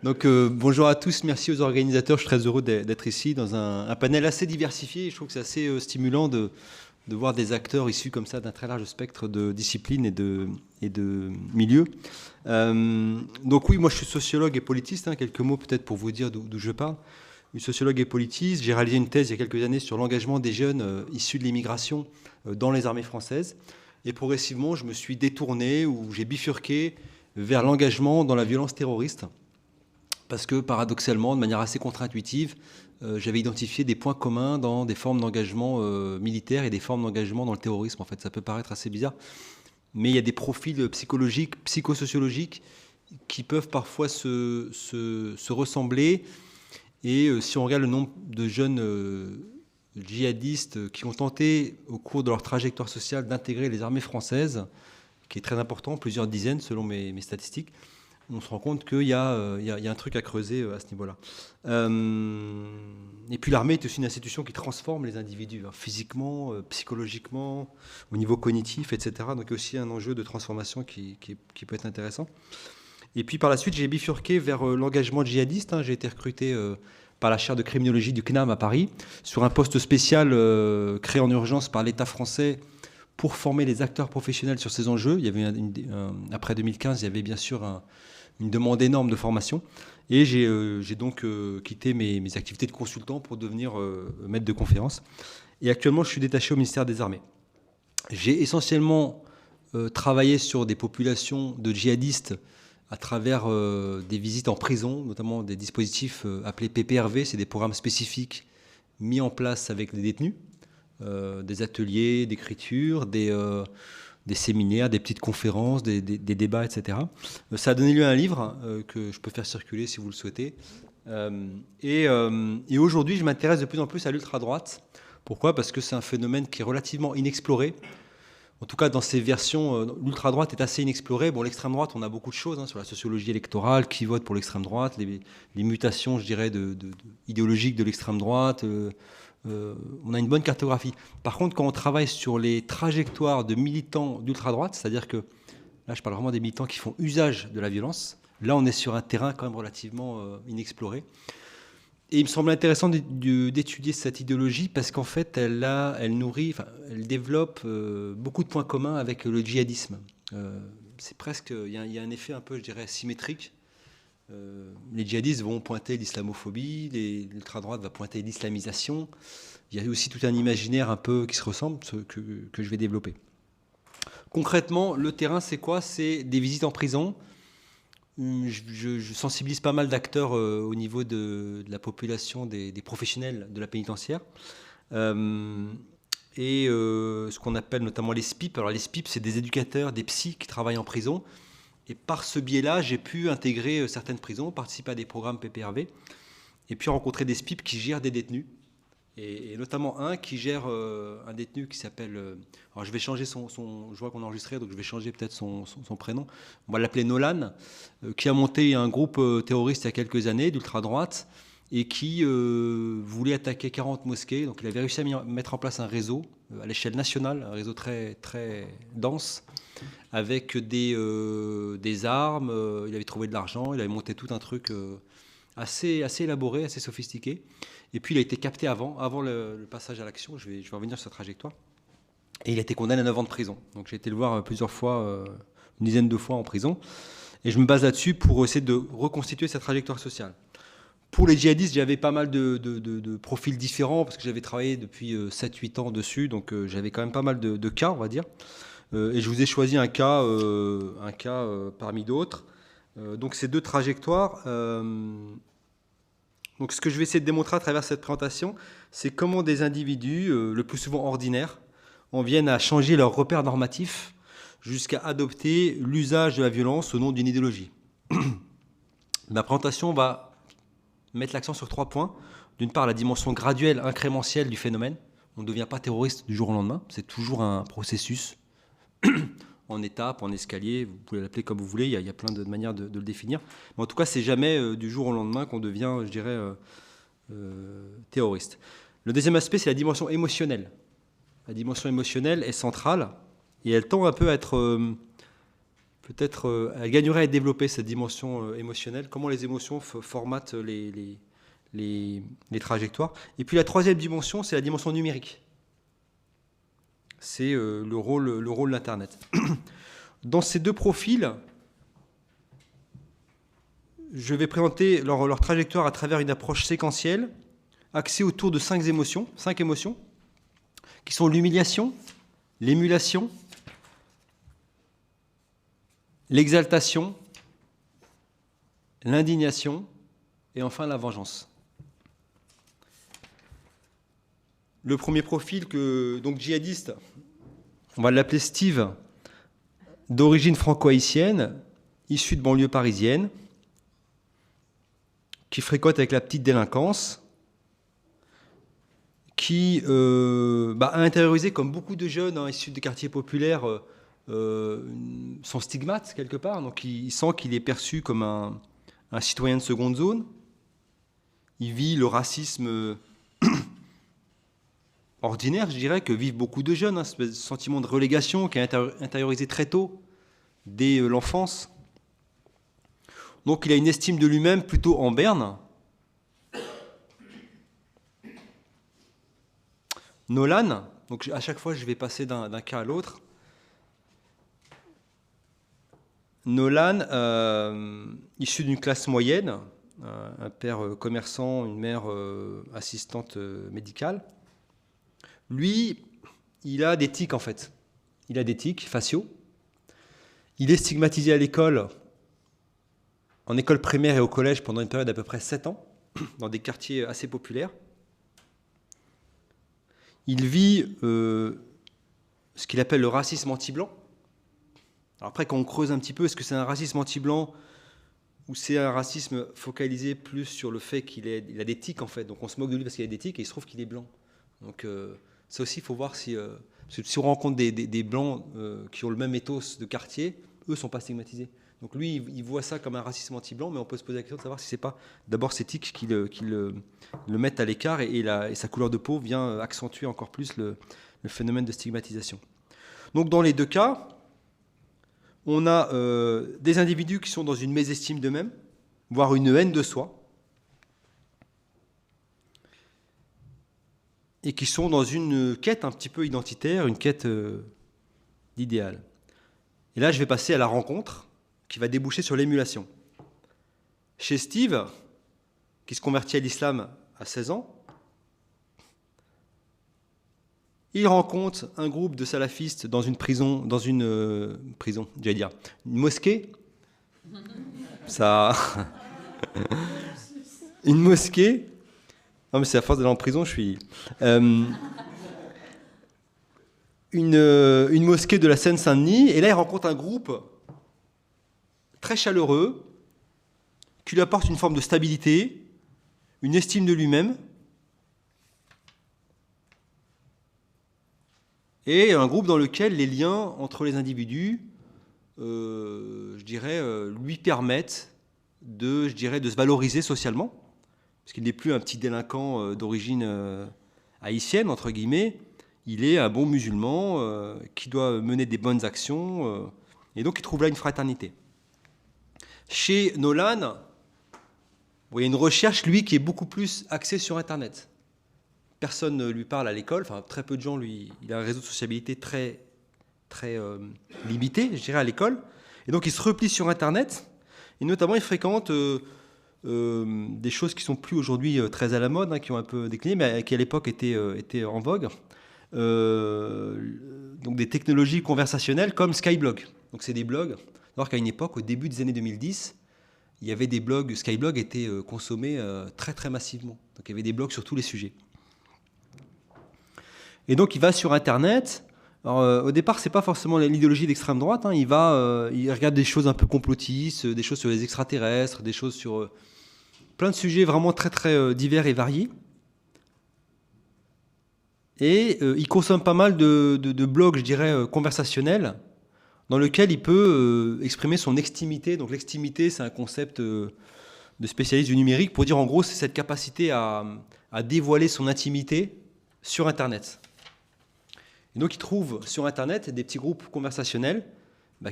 Donc, bonjour à tous, merci aux organisateurs. Je suis très heureux d'être ici dans un panel assez diversifié. Je trouve que c'est assez stimulant de voir des acteurs issus comme ça d'un très large spectre de disciplines et de milieux. Donc oui, moi je suis sociologue et politiste. Quelques mots peut-être pour vous dire d'où je parle. Je suis sociologue et politiste. J'ai réalisé une thèse il y a quelques années sur l'engagement des jeunes issus de l'immigration dans les armées françaises. Et progressivement, je me suis détourné ou j'ai bifurqué vers l'engagement dans la violence terroriste. Parce que paradoxalement, de manière assez contre-intuitive, j'avais identifié des points communs dans des formes d'engagement militaire et des formes d'engagement dans le terrorisme. En fait, ça peut paraître assez bizarre, mais il y a des profils psychologiques, psychosociologiques qui peuvent parfois se ressembler. Et si on regarde le nombre de jeunes djihadistes qui ont tenté, au cours de leur trajectoire sociale, d'intégrer les armées françaises, qui est très important, plusieurs dizaines selon mes statistiques, on se rend compte qu'il y a un truc à creuser à ce niveau-là. Et puis l'armée est aussi une institution qui transforme les individus, physiquement, psychologiquement, au niveau cognitif, etc. Donc il y a aussi un enjeu de transformation qui peut être intéressant. Et puis par la suite, j'ai bifurqué vers l'engagement djihadiste. J'ai été recruté par la chaire de criminologie du CNAM à Paris, sur un poste spécial créé en urgence par l'État français pour former les acteurs professionnels sur ces enjeux. Il y avait après 2015, il y avait bien sûr une demande énorme de formation. Et j'ai donc quitté mes activités de consultant pour devenir maître de conférence. Et actuellement, je suis détaché au ministère des Armées. J'ai essentiellement travaillé sur des populations de djihadistes à travers des visites en prison, notamment des dispositifs appelés PPRV, c'est des programmes spécifiques mis en place avec les détenus, des ateliers d'écriture, des séminaires, des petites conférences, des débats, etc. Ça a donné lieu à un livre que je peux faire circuler si vous le souhaitez. Et aujourd'hui, je m'intéresse de plus en plus à l'ultra-droite. Pourquoi ? Parce que c'est un phénomène qui est relativement inexploré. En tout cas, dans ces versions, l'ultra-droite est assez inexplorée. Bon, l'extrême droite, on a beaucoup de choses sur la sociologie électorale, qui vote pour l'extrême droite, les mutations, je dirais, idéologiques de l'extrême droite. On a une bonne cartographie. Par contre, quand on travaille sur les trajectoires de militants d'ultra-droite, c'est-à-dire que, là je parle vraiment des militants qui font usage de la violence, là on est sur un terrain quand même relativement inexploré. Et il me semble intéressant d'étudier cette idéologie parce qu'en fait elle développe beaucoup de points communs avec le djihadisme. C'est presque, il y a un effet un peu, je dirais, symétrique. Les djihadistes vont pointer l'islamophobie, l'ultra-droite va pointer l'islamisation. Il y a aussi tout un imaginaire un peu qui se ressemble, que je vais développer. Concrètement, le terrain, c'est quoi ? C'est des visites en prison. Je sensibilise pas mal d'acteurs au niveau de la population des professionnels de la pénitentiaire. Ce qu'on appelle notamment les SPIP. Alors les SPIP, c'est des éducateurs, des psys qui travaillent en prison. Et par ce biais-là, j'ai pu intégrer certaines prisons, participer à des programmes PPRV, et puis rencontrer des SPIP qui gèrent des détenus. Et notamment un qui gère un détenu qui s'appelle... alors je vais changer je vois qu'on a enregistré, donc je vais changer peut-être son prénom. On va l'appeler Nolan, qui a monté un groupe terroriste il y a quelques années, d'ultra-droite, et qui voulait attaquer 40 mosquées. Donc il avait réussi à mettre en place un réseau à l'échelle nationale, un réseau très, très dense, avec des armes, il avait trouvé de l'argent, il avait monté tout un truc assez élaboré, assez sophistiqué. Et puis il a été capté avant le passage à l'action, je vais revenir sur sa trajectoire. Et il a été condamné à 9 ans de prison. Donc j'ai été le voir plusieurs fois, une dizaine de fois en prison. Et je me base là-dessus pour essayer de reconstituer sa trajectoire sociale. Pour les djihadistes, j'avais pas mal de profils différents, parce que j'avais travaillé depuis 7-8 ans dessus, donc j'avais quand même pas mal de cas, on va dire. Et je vous ai choisi un cas parmi d'autres. Donc ces deux trajectoires. Donc ce que je vais essayer de démontrer à travers cette présentation, c'est comment des individus, le plus souvent ordinaires, en viennent à changer leurs repères normatifs jusqu'à adopter l'usage de la violence au nom d'une idéologie. Ma présentation va mettre l'accent sur 3 points. D'une part, la dimension graduelle, incrémentielle du phénomène. On ne devient pas terroriste du jour au lendemain. C'est toujours un processus en étapes, en escalier, vous pouvez l'appeler comme vous voulez, il y a plein de manières de le définir. Mais en tout cas, c'est jamais du jour au lendemain qu'on devient, je dirais, terroriste. Le deuxième aspect, c'est la dimension émotionnelle. La dimension émotionnelle est centrale et elle tend un peu à être peut-être, elle gagnerait à être développée, cette dimension émotionnelle, comment les émotions formatent les trajectoires. Et puis la troisième dimension, c'est la dimension numérique. C'est le rôle d'Internet. Dans ces deux profils, je vais présenter leur trajectoire à travers une approche séquentielle, axée autour de 5 émotions, qui sont l'humiliation, l'émulation, l'exaltation, l'indignation et enfin la vengeance. Le premier profil, donc djihadiste, on va l'appeler Steve, d'origine franco-haïtienne, issu de banlieue parisienne, qui fréquente avec la petite délinquance, qui a intériorisé, comme beaucoup de jeunes issus des quartiers populaires, son stigmate quelque part. Donc il sent qu'il est perçu comme un citoyen de seconde zone. Il vit le racisme ordinaire, je dirais, que vivent beaucoup de jeunes, ce sentiment de relégation qui est intériorisé très tôt, dès l'enfance. Donc il a une estime de lui-même plutôt en berne. Nolan, donc à chaque fois je vais passer d'un cas à l'autre. Nolan, issu d'une classe moyenne, un père commerçant, une mère assistante médicale. Lui, il a des tics en fait. Il a des tics faciaux. Il est stigmatisé à l'école, en école primaire et au collège pendant une période d'à peu près 7 ans, dans des quartiers assez populaires. Il vit ce qu'il appelle le racisme anti-blanc. Alors après, quand on creuse un petit peu, est-ce que c'est un racisme anti-blanc ou c'est un racisme focalisé plus sur le fait qu'il a des tics en fait. Donc on se moque de lui parce qu'il a des tics et il se trouve qu'il est blanc. Donc ça aussi, il faut voir si on rencontre des blancs qui ont le même ethos de quartier, eux ne sont pas stigmatisés. Donc lui, il voit ça comme un racisme anti-blanc, mais on peut se poser la question de savoir si c'est pas d'abord ces tics qui le mettent à l'écart et sa couleur de peau vient accentuer encore plus le phénomène de stigmatisation. Donc dans les deux cas, on a des individus qui sont dans une mésestime d'eux-mêmes, voire une haine de soi, et qui sont dans une quête un petit peu identitaire, une quête d'idéal. Et là, je vais passer à la rencontre qui va déboucher sur l'émulation. Chez Steve, qui se convertit à l'islam à 16 ans, il rencontre un groupe de salafistes dans une mosquée. Une mosquée. Non, mais c'est à force d'aller en prison, je suis. Une mosquée de la Seine-Saint-Denis, et là, il rencontre un groupe très chaleureux qui lui apporte une forme de stabilité, une estime de lui-même, et un groupe dans lequel les liens entre les individus, lui permettent de se valoriser socialement, parce qu'il n'est plus un petit délinquant d'origine haïtienne, entre guillemets, il est un bon musulman qui doit mener des bonnes actions, et donc il trouve là une fraternité. Chez Nolan, il y a une recherche, lui, qui est beaucoup plus axée sur Internet. Personne ne lui parle à l'école, enfin très peu de gens, il a un réseau de sociabilité très, très limité, je dirais, à l'école. Et donc il se replie sur Internet, et notamment il fréquente des choses qui sont plus aujourd'hui très à la mode, qui ont un peu décliné, mais qui à l'époque étaient en vogue. Donc des technologies conversationnelles comme Skyblog. Donc c'est des blogs, alors qu'à une époque, au début des années 2010, il y avait des blogs, Skyblog était consommé très très massivement. Donc il y avait des blogs sur tous les sujets. Et donc il va sur Internet. Alors, au départ, c'est pas forcément l'idéologie d'extrême droite. Il regarde des choses un peu complotistes, des choses sur les extraterrestres, des choses sur plein de sujets vraiment très très divers et variés. Et il consomme pas mal de blogs, je dirais, conversationnels, dans lesquels il peut exprimer son extimité. Donc l'extimité, c'est un concept de spécialiste du numérique pour dire en gros, c'est cette capacité à dévoiler son intimité sur Internet. Et donc il trouve sur Internet des petits groupes conversationnels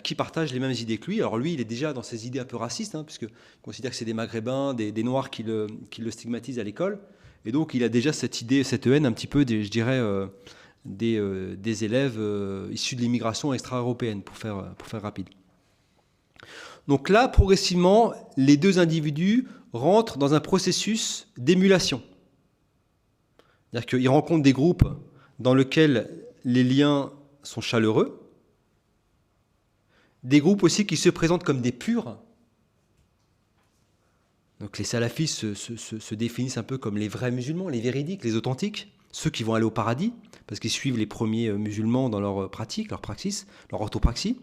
qui partagent les mêmes idées que lui. Alors lui, il est déjà dans ses idées un peu racistes, puisqu'il considère que c'est des Maghrébins, des Noirs qui le stigmatisent à l'école. Et donc, il a déjà cette idée, cette haine un petit peu, je dirais, des élèves issus de l'immigration extra-européenne, pour faire rapide. Donc là, progressivement, les deux individus rentrent dans un processus d'émulation. C'est-à-dire qu'ils rencontrent des groupes dans lesquels les liens sont chaleureux, des groupes aussi qui se présentent comme des purs. Donc les salafistes se définissent un peu comme les vrais musulmans, les véridiques, les authentiques, ceux qui vont aller au paradis, parce qu'ils suivent les premiers musulmans dans leur pratique, leur praxis, leur orthopraxie.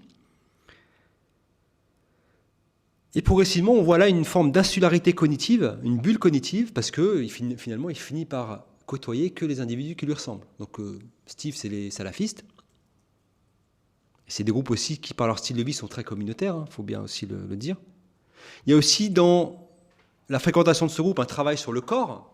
Et progressivement, on voit là une forme d'insularité cognitive, une bulle cognitive, parce que finalement, il finit par côtoyer que les individus qui lui ressemblent. Donc Steve, c'est les salafistes. C'est des groupes aussi qui, par leur style de vie, sont très communautaires, faut bien aussi le dire. Il y a aussi dans la fréquentation de ce groupe un travail sur le corps.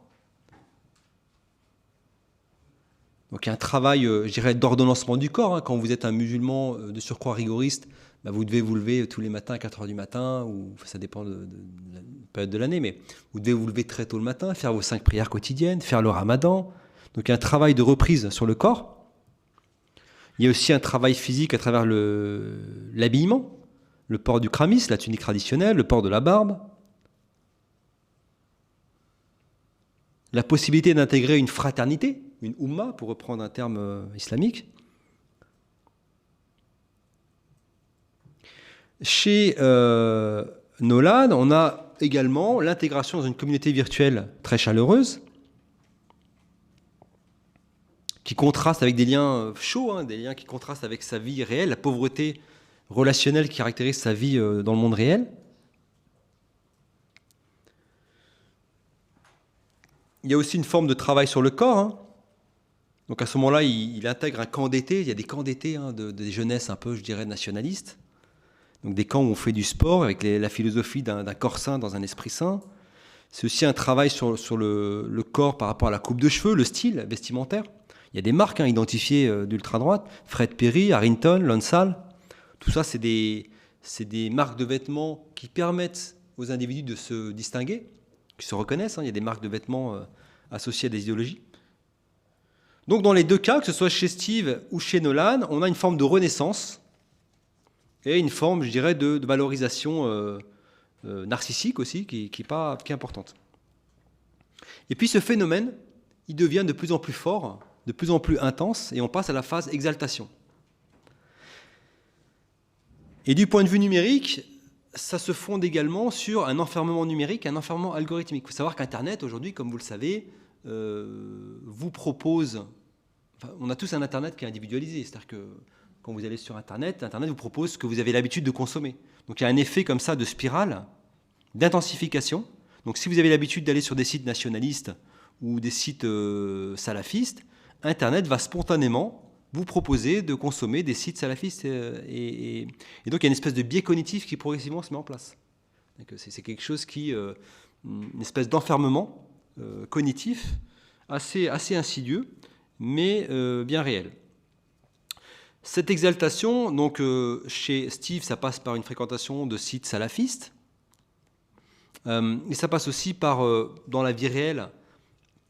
Donc il y a un travail, je dirais, d'ordonnancement du corps. Quand vous êtes un musulman de surcroît rigoriste, vous devez vous lever tous les matins à 4h du matin, ou ça dépend de la période de l'année, mais vous devez vous lever très tôt le matin, faire vos 5 prières quotidiennes, faire le ramadan. Donc il y a un travail de reprise sur le corps. Il y a aussi un travail physique à travers l'habillement, le port du kramis, la tunique traditionnelle, le port de la barbe. La possibilité d'intégrer une fraternité, une Ummah, pour reprendre un terme islamique. Chez Nolan, on a également l'intégration dans une communauté virtuelle très chaleureuse, qui contraste avec des liens chauds, des liens qui contrastent avec sa vie réelle, la pauvreté relationnelle qui caractérise sa vie dans le monde réel. Il y a aussi une forme de travail sur le corps. Donc à ce moment-là, il intègre un camp d'été. Il y a des camps d'été des jeunesses un peu, je dirais, nationalistes. Donc des camps où on fait du sport avec la philosophie d'un corps sain dans un esprit sain. C'est aussi un travail sur le corps par rapport à la coupe de cheveux, le style vestimentaire. Il y a des marques identifiées d'ultra-droite, Fred Perry, Harrington, Lonsal. Tout ça, c'est des marques de vêtements qui permettent aux individus de se distinguer, qui se reconnaissent. Il y a des marques de vêtements associées à des idéologies. Donc dans les deux cas, que ce soit chez Steve ou chez Nolan, on a une forme de renaissance et une forme, je dirais, de valorisation narcissique aussi, qui est importante. Et puis ce phénomène, il devient de plus en plus fort, de plus en plus intense, et on passe à la phase exaltation. Et du point de vue numérique, ça se fonde également sur un enfermement numérique, un enfermement algorithmique. Il faut savoir qu'Internet, aujourd'hui, comme vous le savez, vous propose... on a tous un Internet qui est individualisé, c'est-à-dire que quand vous allez sur Internet vous propose ce que vous avez l'habitude de consommer. Donc il y a un effet comme ça de spirale, d'intensification. Donc si vous avez l'habitude d'aller sur des sites nationalistes ou des sites salafistes, Internet va spontanément vous proposer de consommer des sites salafistes. Et donc il y a une espèce de biais cognitif qui progressivement se met en place. C'est quelque chose qui... une espèce d'enfermement cognitif assez insidieux, mais bien réel. Cette exaltation, donc chez Steve, ça passe par une fréquentation de sites salafistes, et ça passe aussi par, dans la vie réelle,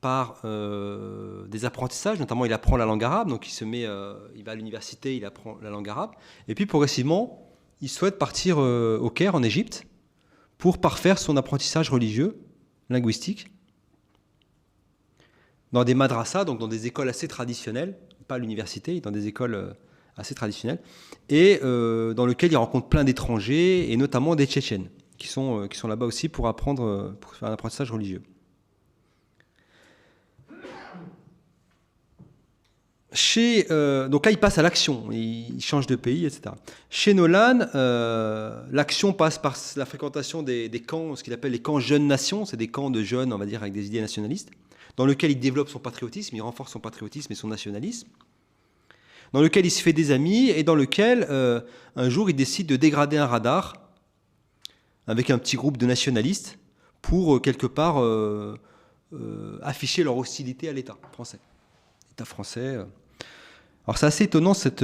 par des apprentissages, notamment il apprend la langue arabe, donc il va à l'université, il apprend la langue arabe, et puis progressivement, il souhaite partir au Caire, en Égypte, pour parfaire son apprentissage religieux, linguistique, dans des madrasas, donc dans des écoles assez traditionnelles, pas à l'université, dans des écoles assez traditionnelles, et dans lequel il rencontre plein d'étrangers, et notamment des Tchétchènes, qui sont là-bas aussi pour faire un apprentissage religieux. Donc là, il passe à l'action, il change de pays, etc. Chez Nolan, l'action passe par la fréquentation des camps, ce qu'il appelle les camps jeunes nations, c'est des camps de jeunes, on va dire, avec des idées nationalistes, dans lequel il développe son patriotisme, il renforce son patriotisme et son nationalisme, dans lequel il se fait des amis, et dans lequel, un jour, il décide de dégrader un radar avec un petit groupe de nationalistes pour, quelque part, afficher leur hostilité à l'État français. L'État français... Alors c'est assez étonnant cette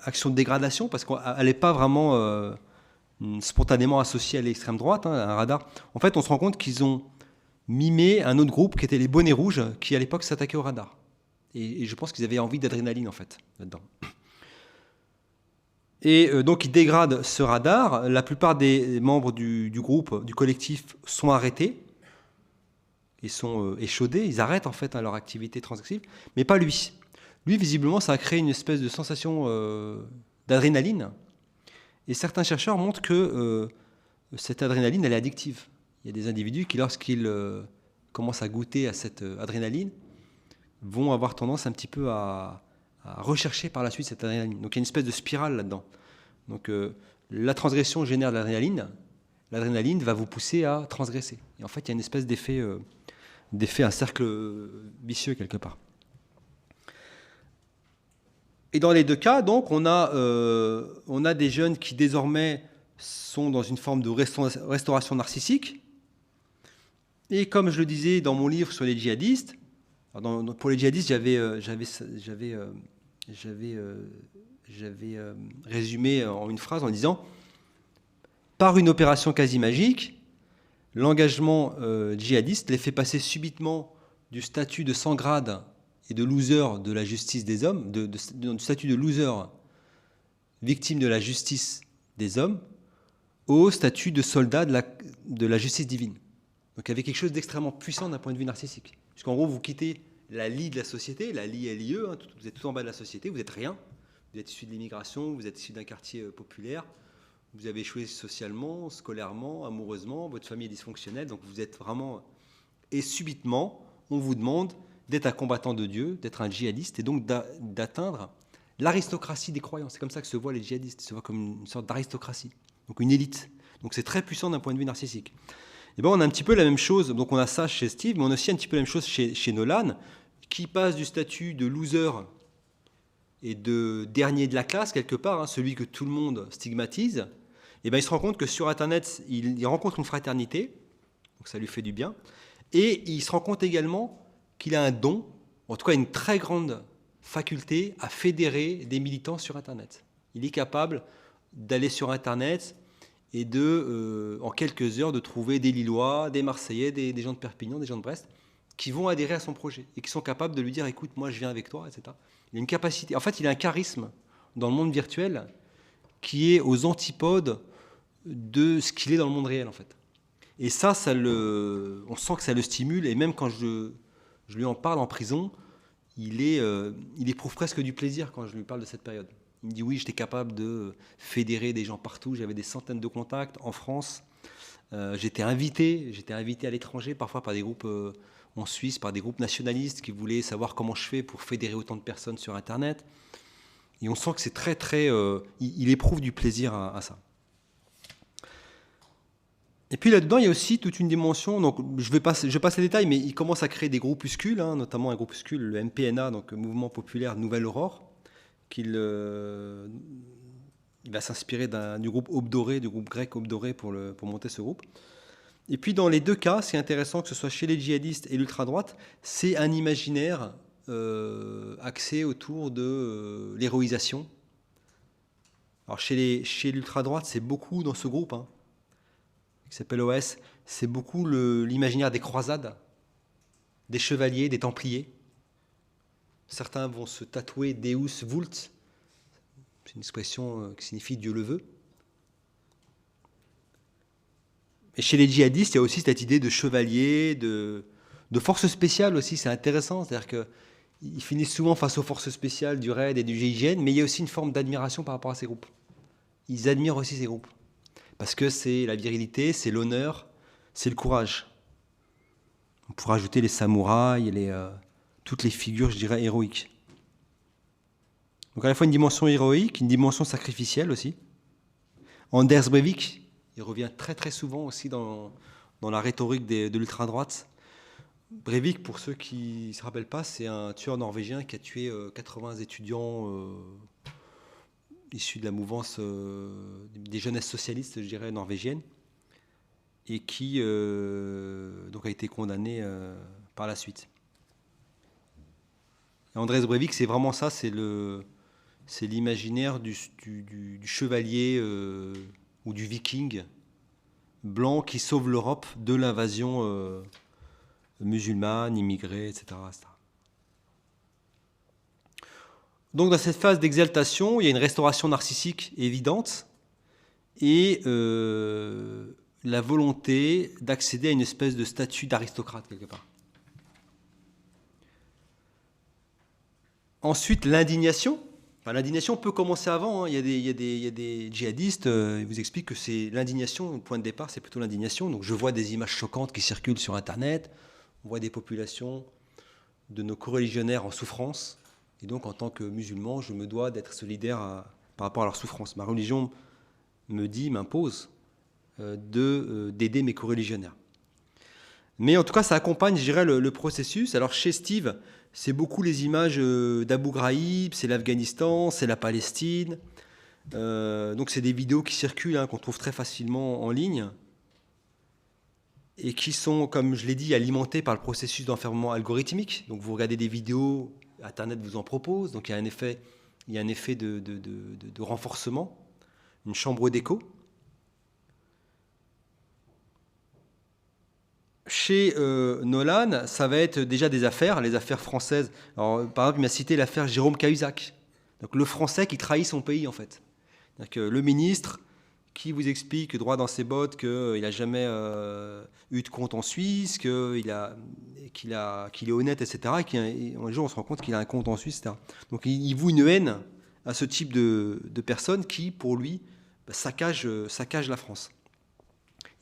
action de dégradation, parce qu'elle n'est pas vraiment spontanément associée à l'extrême droite, hein, à un radar. En fait, on se rend compte qu'ils ont mimé un autre groupe qui était les bonnets rouges, qui à l'époque s'attaquaient au radar. Et je pense qu'ils avaient envie d'adrénaline, en fait, là-dedans. Et donc ils dégradent ce radar. La plupart des membres du groupe, du collectif, sont arrêtés et sont échaudés. Ils arrêtent en fait leur activité transactive, mais pas lui. Lui, visiblement, ça a créé une espèce de sensation d'adrénaline. Et certains chercheurs montrent que cette adrénaline, elle est addictive. Il y a des individus qui, lorsqu'ils commencent à goûter à cette adrénaline, vont avoir tendance un petit peu à rechercher par la suite cette adrénaline. Donc il y a une espèce de spirale là-dedans. Donc la transgression génère de l'adrénaline. L'adrénaline va vous pousser à transgresser. Et en fait, il y a une espèce d'effet, un cercle vicieux quelque part. Et dans les deux cas, donc, on a des jeunes qui désormais sont dans une forme de restauration narcissique. Et comme je le disais dans mon livre sur les djihadistes, pour les djihadistes, j'avais résumé en une phrase en disant « Par une opération quasi magique, l'engagement djihadiste les fait passer subitement du statut de sans grade et de loser de la justice des hommes, du statut de loser victime de la justice des hommes, au statut de soldat de la justice divine. » Donc il y avait quelque chose d'extrêmement puissant d'un point de vue narcissique. Puisqu'en gros, vous quittez la lie de la société, la lie LIE, hein, vous êtes tout en bas de la société, vous n'êtes rien. Vous êtes issu de l'immigration, vous êtes issu d'un quartier populaire, vous avez échoué socialement, scolairement, amoureusement, votre famille est dysfonctionnelle, donc vous êtes vraiment... Et subitement, on vous demande d'être un combattant de Dieu, d'être un djihadiste, et donc d'atteindre l'aristocratie des croyants. C'est comme ça que se voient les djihadistes, ils se voient comme une sorte d'aristocratie, donc une élite. Donc c'est très puissant d'un point de vue narcissique. Et bien on a un petit peu la même chose, donc on a ça chez Steve, mais on a aussi un petit peu la même chose chez Nolan, qui passe du statut de loser et de dernier de la classe, quelque part, hein, celui que tout le monde stigmatise, et bien il se rend compte que sur Internet, il rencontre une fraternité, donc ça lui fait du bien, et il se rend compte également qu'il a un don, en tout cas une très grande faculté à fédérer des militants sur Internet. Il est capable d'aller sur Internet et en quelques heures, de trouver des Lillois, des Marseillais, des gens de Perpignan, des gens de Brest, qui vont adhérer à son projet et qui sont capables de lui dire « écoute, moi je viens avec toi », etc. Il a une capacité, en fait il a un charisme dans le monde virtuel qui est aux antipodes de ce qu'il est dans le monde réel en fait. Et ça on sent que ça le stimule, et même quand je lui en parle en prison, il éprouve presque du plaisir quand je lui parle de cette période. Il me dit oui, j'étais capable de fédérer des gens partout, j'avais des centaines de contacts en France, j'étais invité à l'étranger, parfois par des groupes en Suisse, par des groupes nationalistes qui voulaient savoir comment je fais pour fédérer autant de personnes sur Internet. Et on sent que c'est très, très... il éprouve du plaisir à ça. Et puis là-dedans, il y a aussi toute une dimension, donc je passe les détails, mais il commence à créer des groupuscules, hein, notamment un groupuscule, le MPNA, donc Mouvement Populaire Nouvelle Aurore, il va s'inspirer du groupe Aube Dorée, du groupe grec Aube Dorée pour monter ce groupe. Et puis dans les deux cas, c'est intéressant que ce soit chez les djihadistes et l'ultra-droite, c'est un imaginaire axé autour de l'héroïsation. Alors chez l'ultra-droite, c'est beaucoup dans ce groupe, hein, qui s'appelle OS, c'est beaucoup l'imaginaire des croisades, des chevaliers, des templiers. Certains vont se tatouer Deus Vult, c'est une expression qui signifie Dieu le veut. Et chez les djihadistes, il y a aussi cette idée de chevalier, de forces spéciales aussi, c'est intéressant, c'est-à-dire qu'ils finissent souvent face aux forces spéciales du RAID et du GIGN, mais il y a aussi une forme d'admiration par rapport à ces groupes. Ils admirent aussi ces groupes, parce que c'est la virilité, c'est l'honneur, c'est le courage. On pourrait ajouter les samouraïs, toutes les figures, je dirais, héroïques. Donc à la fois une dimension héroïque, une dimension sacrificielle aussi. Anders Breivik, il revient très très souvent aussi dans la rhétorique de l'ultra-droite. Breivik, pour ceux qui ne se rappellent pas, c'est un tueur norvégien qui a tué 80 étudiants issus de la mouvance des jeunesses socialistes, je dirais, norvégiennes, et qui donc a été condamné par la suite. Et Andrés Breivik, c'est vraiment ça, c'est l'imaginaire du chevalier ou du viking blanc qui sauve l'Europe de l'invasion musulmane, immigrée, etc., etc. Donc dans cette phase d'exaltation, il y a une restauration narcissique évidente et la volonté d'accéder à une espèce de statut d'aristocrate quelque part. Ensuite, l'indignation. Enfin, l'indignation peut commencer avant. Hein. Il y a des djihadistes, ils vous expliquent que c'est l'indignation, le point de départ, c'est plutôt l'indignation. Donc je vois des images choquantes qui circulent sur Internet. On voit des populations de nos coreligionnaires en souffrance. Et donc, en tant que musulman, je me dois d'être solidaire par rapport à leur souffrance. Ma religion m'impose d'aider mes coreligionnaires. Mais en tout cas, ça accompagne, je dirais, le processus. Alors, chez Steve, c'est beaucoup les images d'Abu Ghraib, c'est l'Afghanistan, c'est la Palestine. Donc, c'est des vidéos qui circulent, hein, qu'on trouve très facilement en ligne et qui sont, comme je l'ai dit, alimentées par le processus d'enfermement algorithmique. Donc, vous regardez des vidéos, Internet vous en propose, donc il y a un effet de renforcement, une chambre d'écho. Chez Nolan, ça va être déjà des affaires, les affaires françaises. Alors, par exemple, il m'a cité l'affaire Jérôme Cahuzac, donc le Français qui trahit son pays en fait. C'est-à-dire que le ministre qui vous explique droit dans ses bottes qu'il n'a jamais eu de compte en Suisse, qu'il est honnête, etc. Et un jour, on se rend compte qu'il a un compte en Suisse, etc. Donc, il voue une haine à ce type de personnes qui, pour lui, saccagent la France.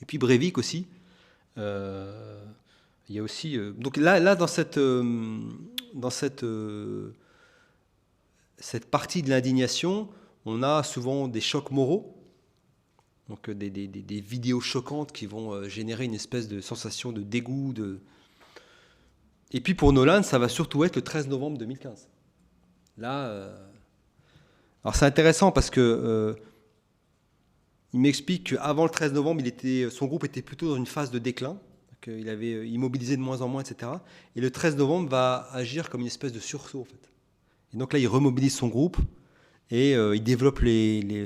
Et puis Breivik aussi. Il y a aussi donc là dans cette partie de l'indignation, on a souvent des chocs moraux, donc des vidéos choquantes qui vont générer une espèce de sensation de dégoût. Et puis pour Nolan, ça va surtout être le 13 novembre 2015. Là, alors c'est intéressant parce que il m'explique qu'avant le 13 novembre, son groupe était plutôt dans une phase de déclin, qu'il avait immobilisé de moins en moins, etc. Et le 13 novembre va agir comme une espèce de sursaut, en fait. Et donc là, il remobilise son groupe et il développe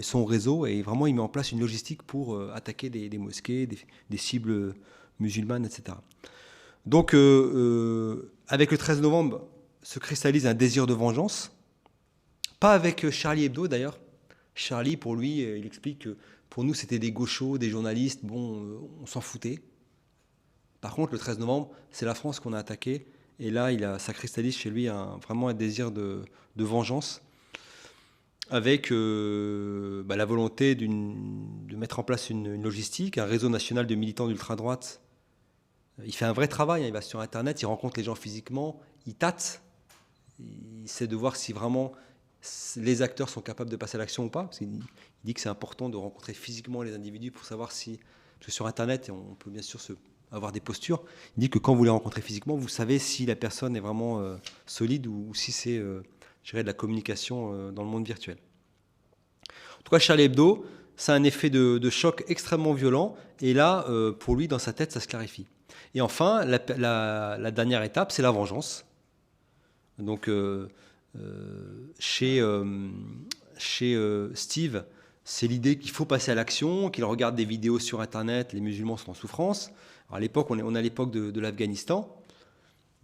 son réseau et vraiment, il met en place une logistique pour attaquer des mosquées, des cibles musulmanes, etc. Donc, avec le 13 novembre, se cristallise un désir de vengeance. Pas avec Charlie Hebdo, d'ailleurs. Charlie, pour lui, il explique que pour nous, c'était des gauchos, des journalistes, on s'en foutait. Par contre, le 13 novembre, c'est la France qu'on a attaquée. Et là, ça cristallise chez lui vraiment un désir de vengeance, avec la volonté de mettre en place une logistique, un réseau national de militants d'ultra-droite. Il fait un vrai travail, hein. Il va sur Internet, il rencontre les gens physiquement, il tâte, il essaie de voir si vraiment les acteurs sont capables de passer à l'action ou pas. Parce qu'il dit que c'est important de rencontrer physiquement les individus pour savoir si... Parce que sur Internet, on peut bien sûr avoir des postures. Il dit que quand vous les rencontrez physiquement, vous savez si la personne est vraiment solide ou si c'est de la communication dans le monde virtuel. En tout cas, Charlie Hebdo, c'est un effet de choc extrêmement violent. Et là, pour lui, dans sa tête, ça se clarifie. Et enfin, la dernière étape, c'est la vengeance. Donc... chez Steve, c'est l'idée qu'il faut passer à l'action, qu'il regarde des vidéos sur Internet, les musulmans sont en souffrance. Alors à l'époque, on est à l'époque de l'Afghanistan.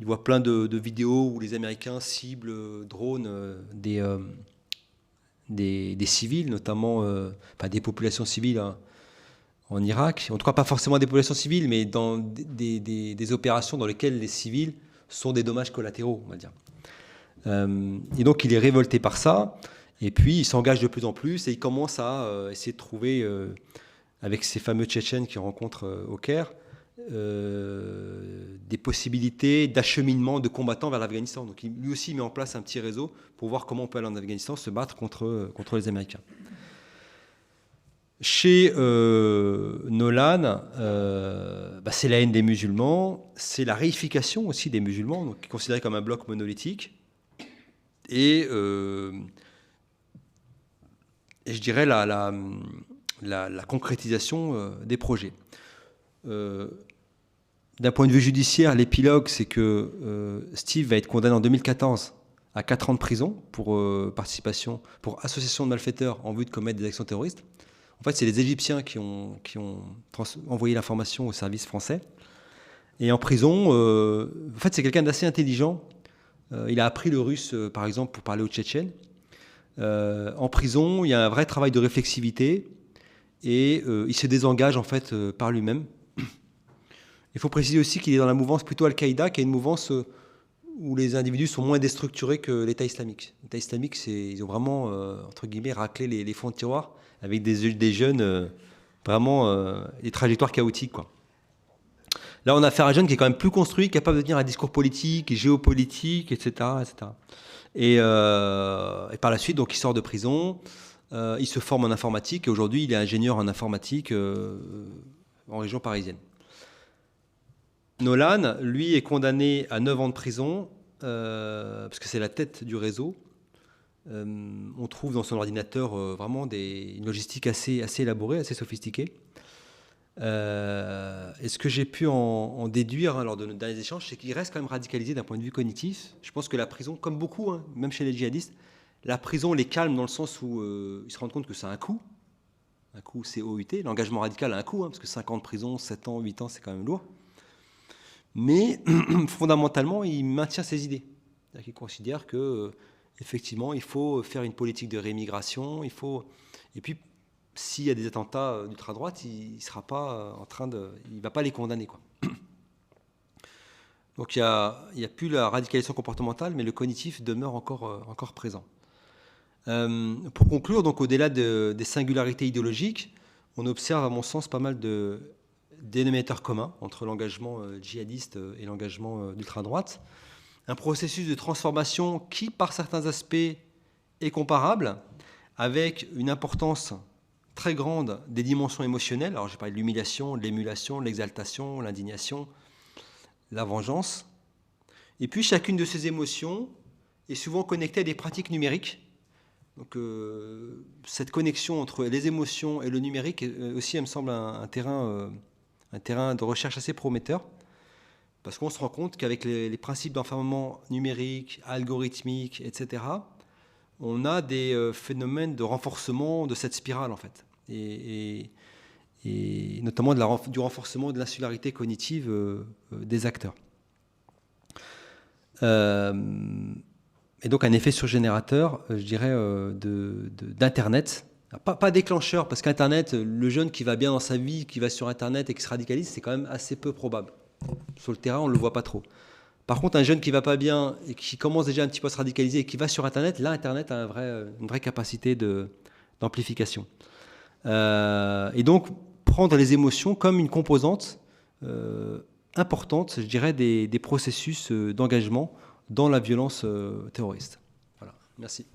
Il voit plein de vidéos où les Américains ciblent drone des civils, notamment des populations civiles en Irak. En tout cas, pas forcément des populations civiles, mais dans des opérations dans lesquelles les civils sont des dommages collatéraux, on va dire. Et donc il est révolté par ça, et puis il s'engage de plus en plus, et il commence à essayer de trouver, avec ces fameux Tchétchènes qu'il rencontre au Caire, des possibilités d'acheminement de combattants vers l'Afghanistan. Donc lui aussi met en place un petit réseau pour voir comment on peut aller en Afghanistan se battre contre les Américains. Chez Nolan, c'est la haine des musulmans, c'est la réification aussi des musulmans, donc considérés comme un bloc monolithique. Et je dirais la concrétisation des projets. D'un point de vue judiciaire, l'épilogue, c'est que Steve va être condamné en 2014 à 4 ans de prison pour participation, pour association de malfaiteurs en vue de commettre des actions terroristes. En fait, c'est les Égyptiens qui ont envoyé l'information au service français. Et en prison, en fait, c'est quelqu'un d'assez intelligent. Il a appris le russe, par exemple, pour parler aux Tchétchènes. En prison, il y a un vrai travail de réflexivité et il se désengage en fait par lui-même. Il faut préciser aussi qu'il est dans la mouvance plutôt Al-Qaïda, qui est une mouvance où les individus sont moins déstructurés que l'État islamique. L'État islamique, ils ont vraiment, entre guillemets, raclé les fonds de tiroir avec des jeunes vraiment des trajectoires chaotiques, quoi. Là, on a affaire à un jeune qui est quand même plus construit, capable de tenir un discours politique, géopolitique, etc., etc. Et par la suite, donc, il sort de prison, il se forme en informatique, et aujourd'hui, il est ingénieur en informatique en région parisienne. Nolan, lui, est condamné à 9 ans de prison, parce que c'est la tête du réseau. On trouve dans son ordinateur vraiment une logistique assez élaborée, assez sophistiquée. Et ce que j'ai pu en déduire lors de nos derniers échanges, c'est qu'il reste quand même radicalisé d'un point de vue cognitif. Je pense que la prison, comme beaucoup, même chez les djihadistes, la prison les calme dans le sens où ils se rendent compte que ça a un coût. Un coût, c'est OUT. L'engagement radical a un coût, parce que 5 ans de prison, 7 ans, 8 ans, c'est quand même lourd. Mais fondamentalement, il maintient ses idées. C'est-à-dire qu'il considère que, effectivement, il faut faire une politique de rémigration. Et puis, s'il y a des attentats d'ultra-droite, il ne sera pas il ne va pas les condamner, quoi. Donc il n'y a plus la radicalisation comportementale, mais le cognitif demeure encore présent. Pour conclure, donc au-delà des singularités idéologiques, on observe, à mon sens, pas mal de dénominateurs communs entre l'engagement djihadiste et l'engagement d'ultra-droite. Un processus de transformation qui, par certains aspects, est comparable, avec une importance très grande des dimensions émotionnelles. Alors, j'ai parlé de l'humiliation, de l'émulation, de l'exaltation, l'indignation, la vengeance. Et puis, chacune de ces émotions est souvent connectée à des pratiques numériques. Donc, cette connexion entre les émotions et le numérique aussi, elle me semble un terrain de recherche assez prometteur. Parce qu'on se rend compte qu'avec les principes d'enfermement numérique, algorithmique, etc., on a des phénomènes de renforcement de cette spirale, en fait. Et notamment du renforcement de l'insularité cognitive des acteurs. Et donc un effet surgénérateur, je dirais, d'Internet. Pas déclencheur, parce qu'Internet, le jeune qui va bien dans sa vie, qui va sur Internet et qui se radicalise, c'est quand même assez peu probable. Sur le terrain, on ne le voit pas trop. Par contre, un jeune qui ne va pas bien et qui commence déjà un petit peu à se radicaliser et qui va sur Internet, là, Internet a une vraie capacité d'amplification. Et donc, prendre les émotions comme une composante importante, je dirais, des processus d'engagement dans la violence terroriste. Voilà, merci.